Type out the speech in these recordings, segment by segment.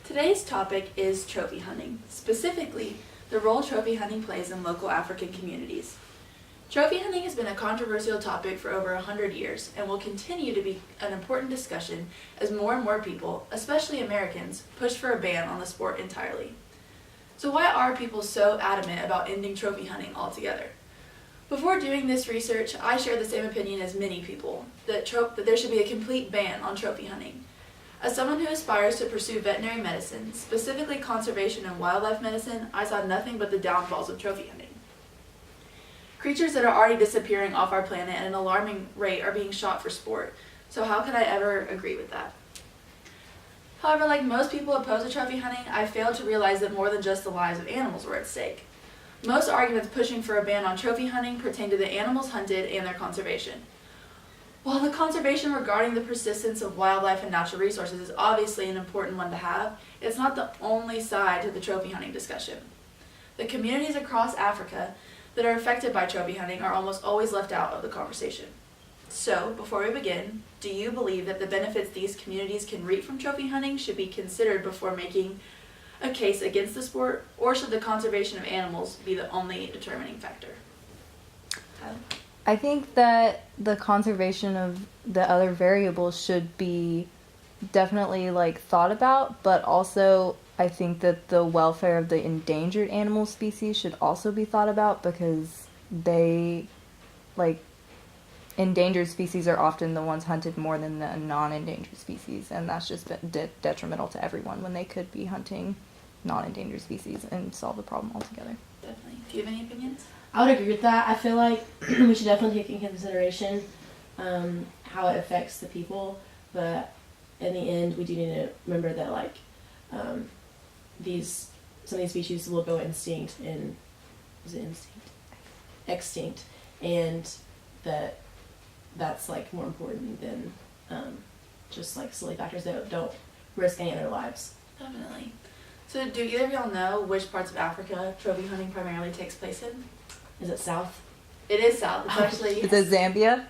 Today's topic is trophy hunting, specifically the role trophy hunting plays in local African communities. Trophy hunting has been a controversial topic for over 100 years and will continue to be an important discussion as more and more people, especially Americans, push for a ban on the sport entirely. So why are people so adamant about ending trophy hunting altogether? Before doing this research, I share the same opinion as many people, that there should be a complete ban on trophy hunting. As someone who aspires to pursue veterinary medicine, specifically conservation and wildlife medicine, I saw nothing but the downfalls of trophy hunting. Creatures that are already disappearing off our planet at an alarming rate are being shot for sport, so how could I ever agree with that? However, like most people opposed to trophy hunting, I failed to realize that more than just the lives of animals were at stake. Most arguments pushing for a ban on trophy hunting pertain to the animals hunted and their conservation. While the conservation regarding the persistence of wildlife and natural resources is obviously an important one to have, it's not the only side to the trophy hunting discussion. The communities across Africa that are affected by trophy hunting are almost always left out of the conversation. So, before we begin, do you believe that the benefits these communities can reap from trophy hunting should be considered before making a case against the sport, or should the conservation of animals be the only determining factor? Tyler? I think that the conservation of the other variables should be definitely thought about, but also I think that the welfare of the endangered animal species should also be thought about, because endangered species are often the ones hunted more than the non-endangered species, and that's just been detrimental to everyone when they could be hunting non-endangered species and solve the problem altogether. Definitely. Do you have any opinions? I would agree with that. I feel like we should definitely take in consideration how it affects the people, but in the end, we do need to remember that some of these species will go extinct, and that's more important than just silly factors that don't risk any of their lives. Definitely. So do either of y'all know which parts of Africa trophy hunting primarily takes place in? Is it south? It is south. It's actually... Is it Zambia?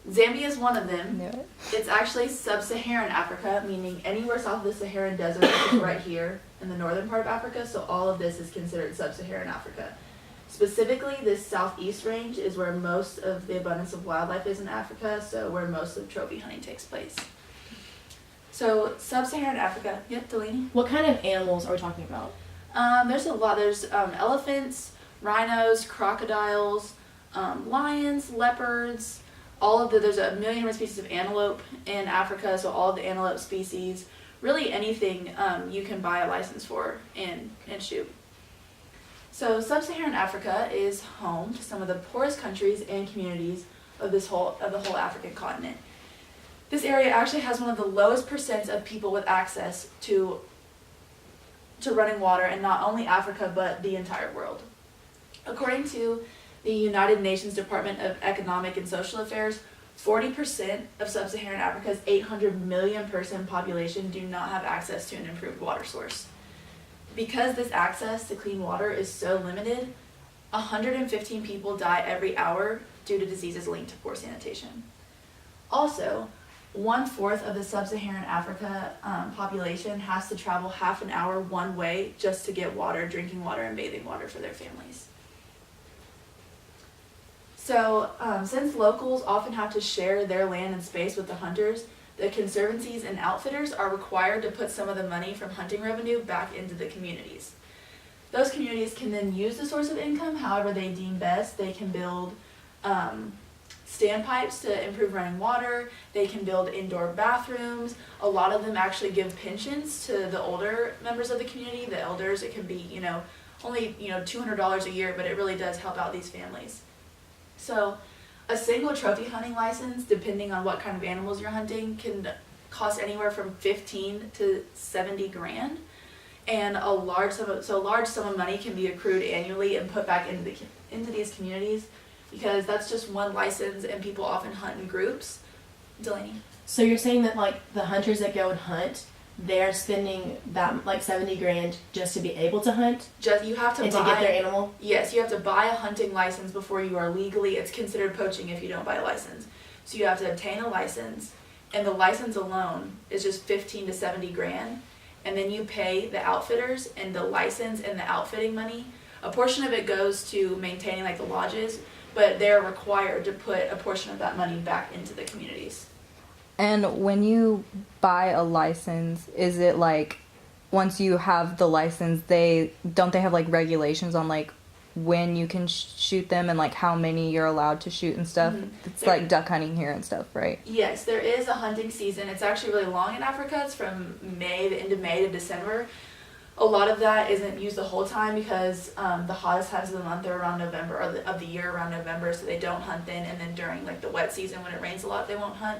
Zambia is one of them. Knew it. It's actually sub-Saharan Africa, meaning anywhere south of the Saharan Desert, which is right here in the northern part of Africa, so all of this is considered sub-Saharan Africa. Specifically, this southeast range is where most of the abundance of wildlife is in Africa, so where most of trophy hunting takes place. So, sub-Saharan Africa. Yep, Delaney? What kind of animals are we talking about? There's a lot. There's elephants, rhinos, crocodiles, lions, leopards, there's 1 million different species of antelope in Africa, so all of the antelope species, really anything you can buy a license for and shoot. So sub-Saharan Africa is home to some of the poorest countries and communities of the whole African continent. This area actually has one of the lowest percents of people with access to running water in not only Africa but the entire world. According to the United Nations Department of Economic and Social Affairs, 40% of sub-Saharan Africa's 800 million person population do not have access to an improved water source. Because this access to clean water is so limited, 115 people die every hour due to diseases linked to poor sanitation. Also, 1/4 of the sub-Saharan Africa population has to travel half an hour one way just to get water, drinking water, and bathing water for their families. So, since locals often have to share their land and space with the hunters, the conservancies and outfitters are required to put some of the money from hunting revenue back into the communities. Those communities can then use the source of income however they deem best. They can build standpipes to improve running water. They can build indoor bathrooms. A lot of them actually give pensions to the older members of the community. The elders, it can be, only, $200 a year, but it really does help out these families. So a single trophy hunting license, depending on what kind of animals you're hunting, can cost anywhere from 15 to 70 grand. And a large sum of money can be accrued annually and put back into these communities, because that's just one license and people often hunt in groups. Delaney? So you're saying that the hunters that go and hunt, they're spending that 70 grand just to be able to hunt? You have to to get their animal? Yes, you have to buy a hunting license before you are legally, it's considered poaching if you don't buy a license. So you have to obtain a license, and the license alone is just 15 to 70 grand. and then you pay the outfitters and the license and the outfitting money. A portion of it goes to maintaining like the lodges, but they're required to put a portion of that money back into the communities. And when you buy a license, is it like once you have the license, they have like regulations on like when you can shoot them and like how many you're allowed to shoot and stuff? It's like duck hunting here and stuff, right? Yes, there is a hunting season. It's actually really long in Africa. It's from the end of May to December. A lot of that isn't used the whole time because the hottest times of the month are around November, or of the year around November, so they don't hunt then. And then during like the wet season when it rains a lot, they won't hunt.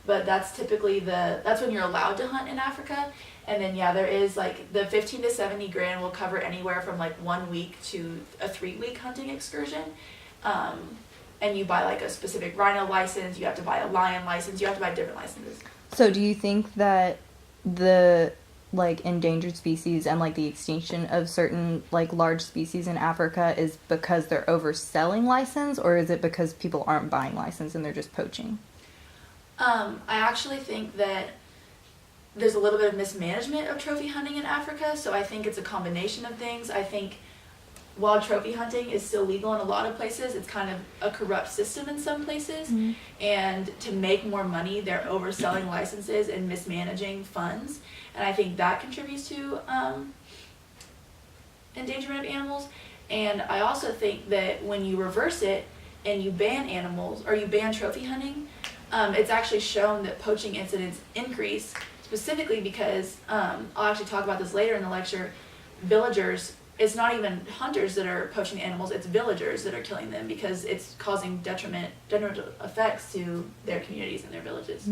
But that's typically that's when you're allowed to hunt in Africa. And then there is like the 15 to 70 grand will cover anywhere from like 1 week to a 3-week hunting excursion. And you buy like a specific rhino license, you have to buy a lion license, you have to buy different licenses. So do you think that the like endangered species and like the extinction of certain like large species in Africa is because they're overselling license, or is it because people aren't buying license and they're just poaching? I actually think that there's a little bit of mismanagement of trophy hunting in Africa, so I think it's a combination of things. I think while trophy hunting is still legal in a lot of places, it's kind of a corrupt system in some places. And to make more money, they're overselling licenses and mismanaging funds. And I think that contributes to endangerment of animals. And I also think that when you reverse it and you ban animals, or you ban trophy hunting, it's actually shown that poaching incidents increase, specifically because, I'll actually talk about this later in the lecture, villagers, it's not even hunters that are poaching the animals, it's villagers that are killing them because it's causing detrimental effects to their communities and their villages.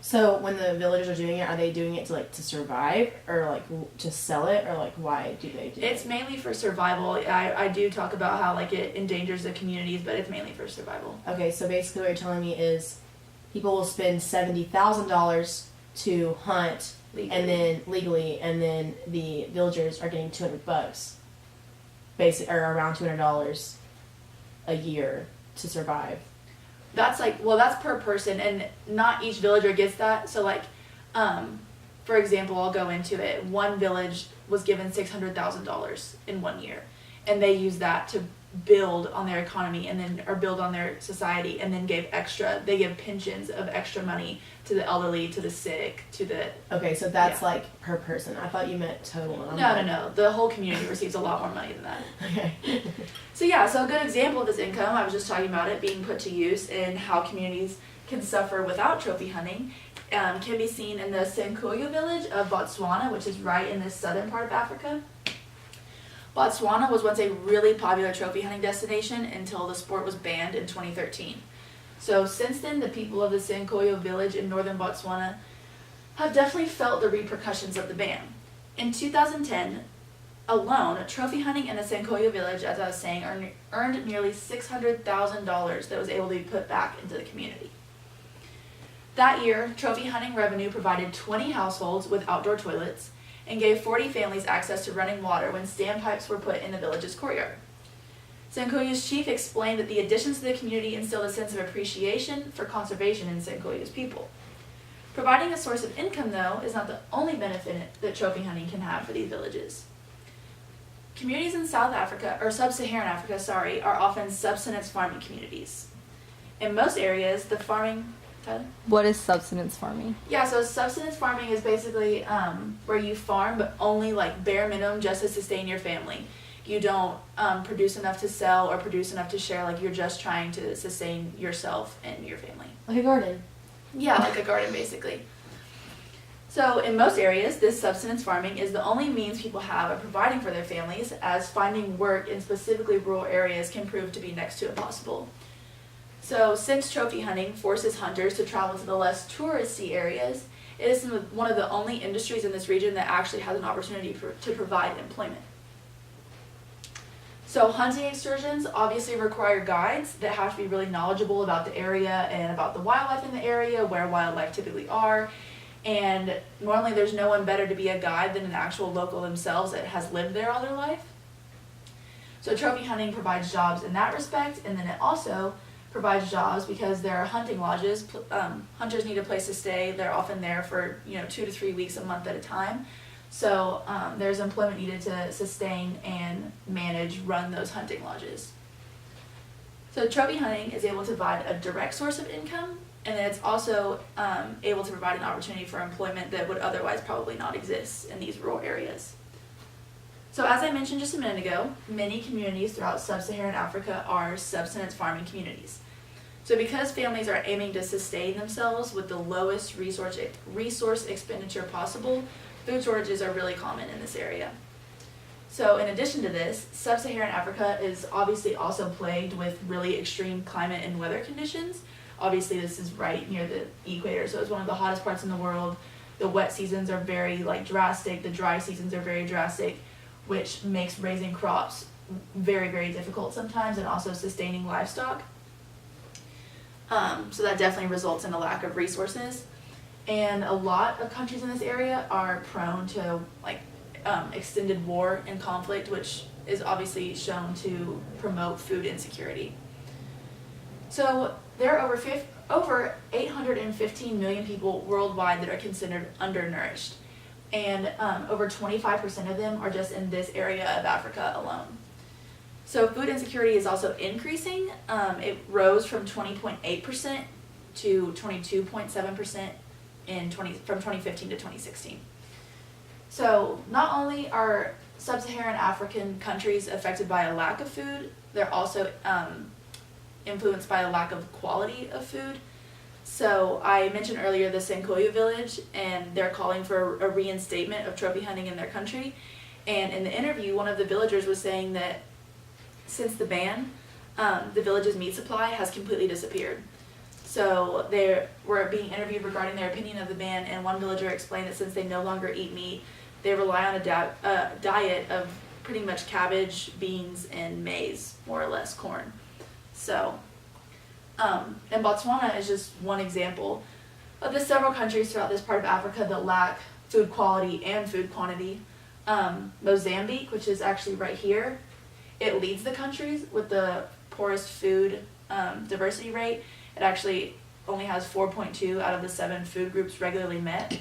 So when the villagers are doing it, are they doing it to survive, or like to sell it, or like why do they do it? It's mainly for survival. I do talk about how like it endangers the communities, but it's mainly for survival. Okay, so basically what you're telling me is people will spend $70,000 to hunt legally, and then the villagers are getting $200, or around $200 a year to survive. That's that's per person, and not each villager gets that. So like, for example, I'll go into it. One village was given $600,000 in 1 year, and they use that to build on their economy or build on their society, and then they give pensions of extra money to the elderly, to the sick, to the... Okay, so that's like per person. I thought you meant total. No. The whole community receives a lot more money than that. Okay. So a good example of this income, I was just talking about it being put to use and how communities can suffer without trophy hunting, can be seen in the Senkuyu village of Botswana, which is right in the southern part of Africa. Botswana was once a really popular trophy hunting destination until the sport was banned in 2013. So since then, the people of the Senkuyu village in northern Botswana have definitely felt the repercussions of the ban. In 2010 alone, trophy hunting in the Senkuyu village, as I was saying, earned nearly $600,000 that was able to be put back into the community. That year, trophy hunting revenue provided 20 households with outdoor toilets and gave 40 families access to running water when standpipes were put in the village's courtyard. Senkuyu's chief explained that the additions to the community instilled a sense of appreciation for conservation in Senkuyu's people. Providing a source of income, though, is not the only benefit that trophy hunting can have for these villages. Communities in Sub-Saharan Africa, are often subsistence farming communities. In most areas, the farming... Tyler? What is subsistence farming? Yeah, so subsistence farming is basically where you farm, but only like bare minimum just to sustain your family. You don't produce enough to sell or produce enough to share. Like, you're just trying to sustain yourself and your family. Like a garden. Yeah, like a garden, basically. So in most areas, this subsistence farming is the only means people have of providing for their families, as finding work in specifically rural areas can prove to be next to impossible. So since trophy hunting forces hunters to travel to the less touristy areas, it is one of the only industries in this region that actually has an opportunity to provide employment. So hunting excursions obviously require guides that have to be really knowledgeable about the area and about the wildlife in the area, where wildlife typically are. And normally there's no one better to be a guide than an actual local themselves that has lived there all their life. So trophy hunting provides jobs in that respect, and then it also provides jobs because there are hunting lodges. Hunters need a place to stay. They're often there for 2 to 3 weeks a month at a time. So there's employment needed to sustain and run those hunting lodges. So trophy hunting is able to provide a direct source of income, and then it's also able to provide an opportunity for employment that would otherwise probably not exist in these rural areas. So as I mentioned just a minute ago, many communities throughout sub-Saharan Africa are subsistence farming communities. So because families are aiming to sustain themselves with the lowest resource expenditure possible, food shortages are really common in this area. So in addition to this, sub-Saharan Africa is obviously also plagued with really extreme climate and weather conditions. Obviously this is right near the equator, so it's one of the hottest parts in the world. The wet seasons are very drastic, the dry seasons are very drastic, which makes raising crops very, very difficult sometimes, and also sustaining livestock. So that definitely results in a lack of resources. And a lot of countries in this area are prone to extended war and conflict, which is obviously shown to promote food insecurity. So there are over 815 million people worldwide that are considered undernourished, and over 25% of them are just in this area of Africa alone. So food insecurity is also increasing. It rose from 20.8% to 22.7% from 2015 to 2016. So not only are sub-Saharan African countries affected by a lack of food, they're also influenced by a lack of quality of food. So I mentioned earlier the Senkoya village, and they're calling for a reinstatement of trophy hunting in their country. And in the interview, one of the villagers was saying that since the ban, the village's meat supply has completely disappeared. So they were being interviewed regarding their opinion of the ban, and one villager explained that since they no longer eat meat, they rely on a diet of pretty much cabbage, beans, and maize, more or less corn. So, and Botswana is just one example of the several countries throughout this part of Africa that lack food quality and food quantity. Mozambique, which is actually right here, it leads the countries with the poorest food diversity rate. It actually only has 4.2 out of the 7 food groups regularly met.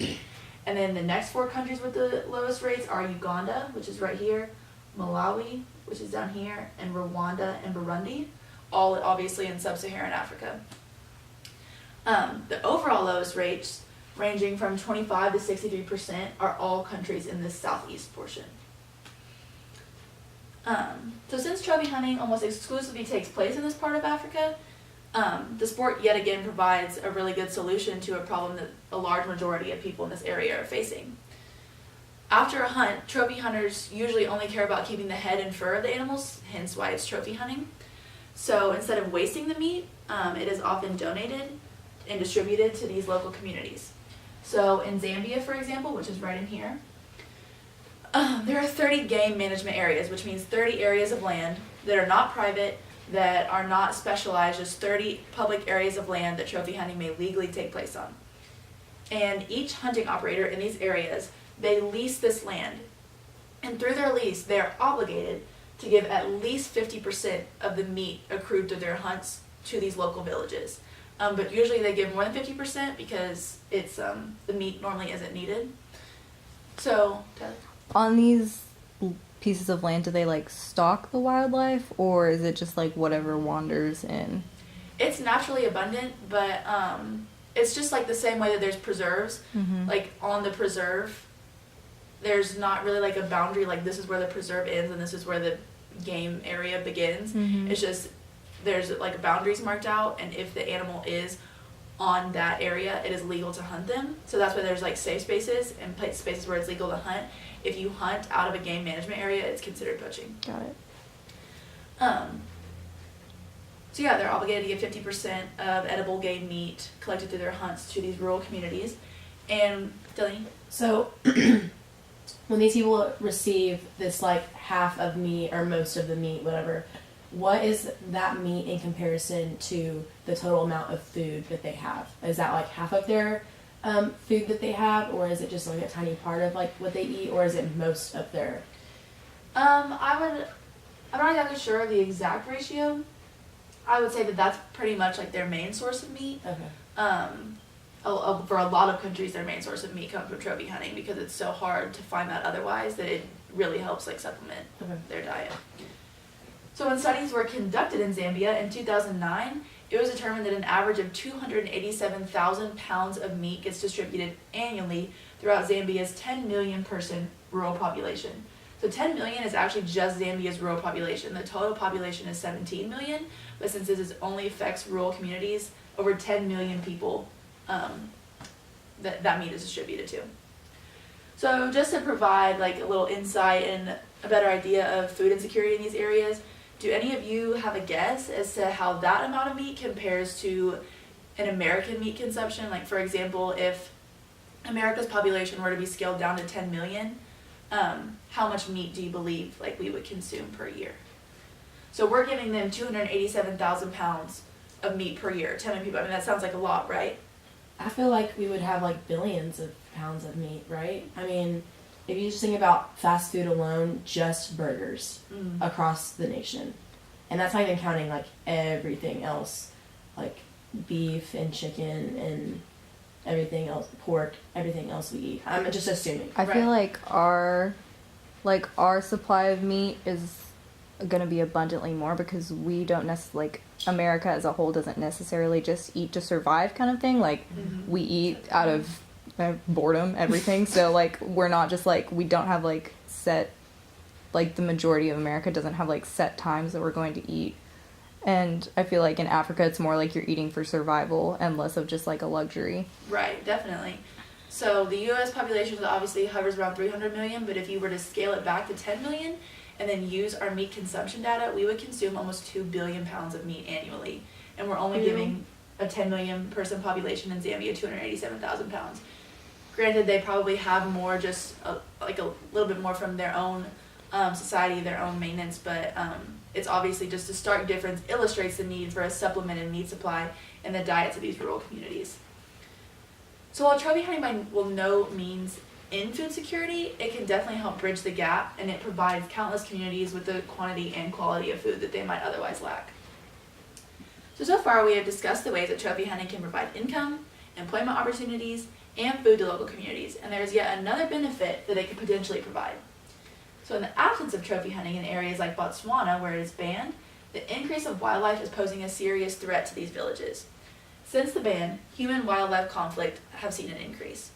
And then the next 4 countries with the lowest rates are Uganda, which is right here, Malawi, which is down here, and Rwanda and Burundi, all obviously in sub-Saharan Africa. The overall lowest rates, ranging from 25 to 63%, are all countries in this southeast portion. So since trophy hunting almost exclusively takes place in this part of Africa, the sport yet again provides a really good solution to a problem that a large majority of people in this area are facing. After a hunt, trophy hunters usually only care about keeping the head and fur of the animals, hence why it's trophy hunting. So instead of wasting the meat, it is often donated and distributed to these local communities. So in Zambia, for example, which is right in here, there are 30 game management areas, which means 30 areas of land that are not private, that are not specialized, just 30 public areas of land that trophy hunting may legally take place on. And each hunting operator in these areas, they lease this land. And through their lease, they are obligated to give at least 50% of the meat accrued through their hunts to these local villages. But usually they give more than 50% because it's the meat normally isn't needed. So, on these pieces of land, do they stock the wildlife, or is it just whatever wanders in? It's naturally abundant, but it's just the same way that there's preserves. Mm-hmm. On the preserve, there's not really a boundary, this is where the preserve ends and this is where the game area begins. Mm-hmm. It's just there's boundaries marked out, and if the animal is on that area, it is legal to hunt them. So that's why there's safe spaces and spaces where it's legal to hunt. If you hunt out of a game management area, it's considered poaching. Got it. So yeah, they're obligated to give 50% of edible game meat collected through their hunts to these rural communities. And Delaney? So when these people receive this half of meat or most of the meat, whatever, what is that meat in comparison to the total amount of food that they have? Is that half of their food that they have, or is it just a tiny part of what they eat, or is it most of their? I'm not exactly sure of the exact ratio. I would say that that's pretty much their main source of meat. Okay. for a lot of countries, their main source of meat comes from trophy hunting because it's so hard to find that otherwise that it really helps like supplement their diet. So when studies were conducted in Zambia in 2009, it was determined that an average of 287,000 pounds of meat gets distributed annually throughout Zambia's 10 million person rural population. So 10 million is actually just Zambia's rural population. The total population is 17 million, but since this only affects rural communities, over 10 million people that meat is distributed to. So just to provide like a little insight and a better idea of food insecurity in these areas, do any of you have a guess as to how that amount of meat compares to an American meat consumption? Like for example, if America's population were to be scaled down to 10 million, how much meat do you believe like we would consume per year? So we're giving them 287,000 pounds of meat per year, 10 million people. I mean, that sounds like a lot, right? I feel like we would have like billions of pounds of meat, right? I mean, if you just think about fast food alone, just burgers across the nation. And that's not even counting like everything else, like beef and chicken and everything else, pork, everything else we eat. I'm just assuming. I feel like our supply of meat is gonna be abundantly more because we don't necessarily, like, America as a whole doesn't necessarily just eat to survive kind of thing. Like we eat out of boredom, everything. So like we're not just like, we don't have like set, like the majority of America doesn't have like set times that we're going to eat. And I feel like in Africa it's more like you're eating for survival and less of just like a luxury. Right, definitely. So the US population obviously hovers around 300 million, but if you were to scale it back to 10 million and then use our meat consumption data, we would consume almost 2 billion pounds of meat annually. And we're only giving a 10 million person population in Zambia 287,000 pounds. Granted, they probably have more, just like a little bit more from their own society, their own maintenance, but it's obviously just a stark difference, illustrates the need for a supplemented meat supply in the diets of these rural communities. So while trophy hunting by no means in food security, it can definitely help bridge the gap, and it provides countless communities with the quantity and quality of food that they might otherwise lack. So far we have discussed the ways that trophy hunting can provide income, employment opportunities, and food to local communities, and there's yet another benefit that it could potentially provide. So in the absence of trophy hunting in areas like Botswana, where it is banned, the increase of wildlife is posing a serious threat to these villages. Since the ban, human-wildlife conflict have seen an increase.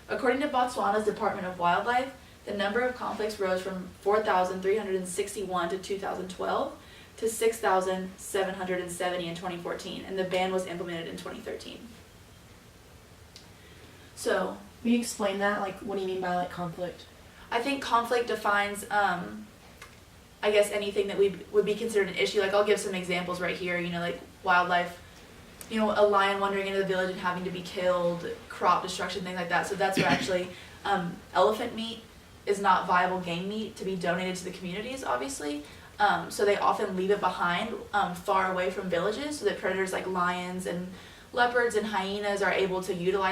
According to Botswana's Department of Wildlife, the number of conflicts rose from 4,361 to 2012 to 6,770 in 2014, and the ban was implemented in 2013. So, will you explain that? Like, what do you mean by like conflict? I think conflict defines, I guess, anything that would be considered an issue. Like, I'll give some examples right here, like wildlife, a lion wandering into the village and having to be killed, crop destruction, things like that. So that's where actually elephant meat is not viable game meat to be donated to the communities, obviously. So they often leave it behind far away from villages so that predators like lions and leopards and hyenas are able to utilize